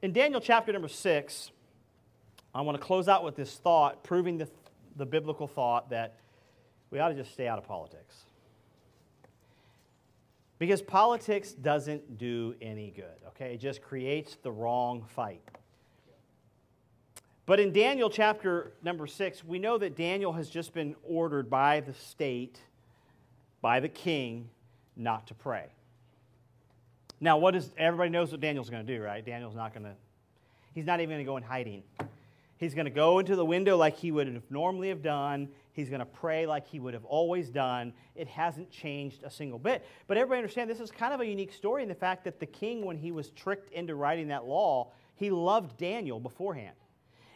In Daniel chapter number 6, I want to close out with this thought, proving the biblical thought that we ought to just stay out of politics. Because politics doesn't do any good, okay? It just creates the wrong fight. But in Daniel chapter number 6, we know that Daniel has just been ordered by the state, by the king, not to pray. Now, everybody knows what Daniel's going to do, right? He's not even going to go in hiding. He's going to go into the window like he would have normally have done. He's going to pray like he would have always done. It hasn't changed a single bit. But everybody understand this is kind of a unique story in the fact that the king, when he was tricked into writing that law, he loved Daniel beforehand.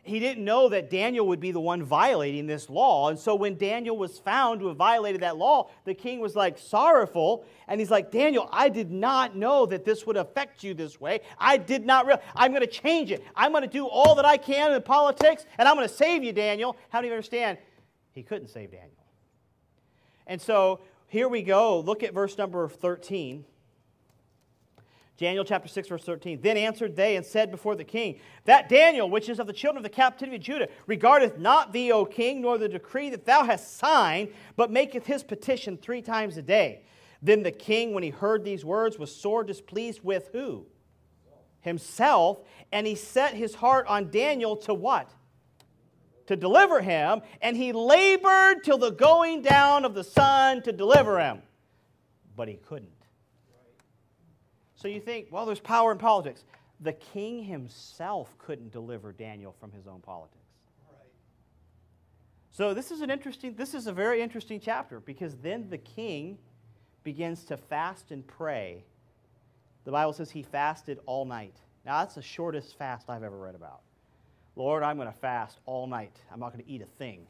He didn't know that Daniel would be the one violating this law. And so when Daniel was found to have violated that law, the king was like sorrowful. And he's like, Daniel, I did not know that this would affect you this way. I did not realize. I'm going to change it. I'm going to do all that I can in politics, and I'm going to save you, Daniel. How do you understand? He couldn't save Daniel. And so here we go. Look at verse number 13. Daniel chapter 6, verse 13. Then answered they and said before the king, that Daniel, which is of the children of the captivity of Judah, regardeth not thee, O king, nor the decree that thou hast signed, but maketh his petition 3 times a day. Then the king, when he heard these words, was sore displeased with who? Himself. And he set his heart on Daniel to what? To deliver him. And he labored till the going down of the sun to deliver him. But he couldn't. So you think, well, there's power in politics. The king himself couldn't deliver Daniel from his own politics. Right. So this is a very interesting chapter, because then the king begins to fast and pray. The Bible says he fasted all night. Now that's the shortest fast I've ever read about. Lord, I'm going to fast all night. I'm not going to eat a thing.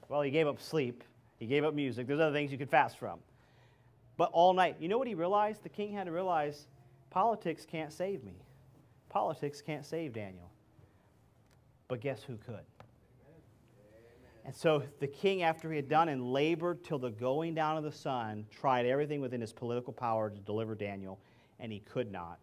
Well, he gave up sleep. He gave up music. There's other things you could fast from. But all night. You know what he realized? The king had to realize, politics can't save me. Politics can't save Daniel. But guess who could? And so the king, after he had done and labored till the going down of the sun, tried everything within his political power to deliver Daniel, and he could not.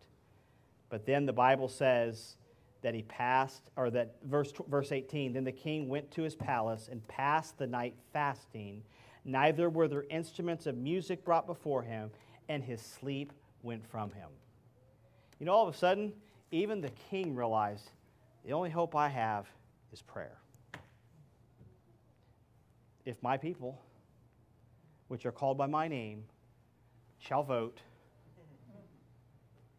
But then the Bible says that he passed, or that verse 18, then the king went to his palace and passed the night fasting. Neither were there instruments of music brought before him, and his sleep went from him. You know, all of a sudden, even the king realized, the only hope I have is prayer. If my people, which are called by my name, shall vote.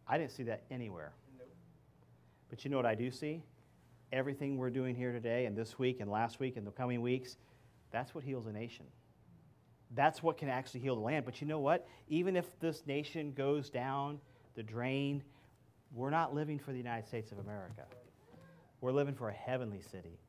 I didn't see that anywhere. But you know what I do see? Everything we're doing here today and this week and last week and the coming weeks, that's what heals a nation. That's what can actually heal the land. But you know what? Even if this nation goes down the drain, we're not living for the United States of America. We're living for a heavenly city.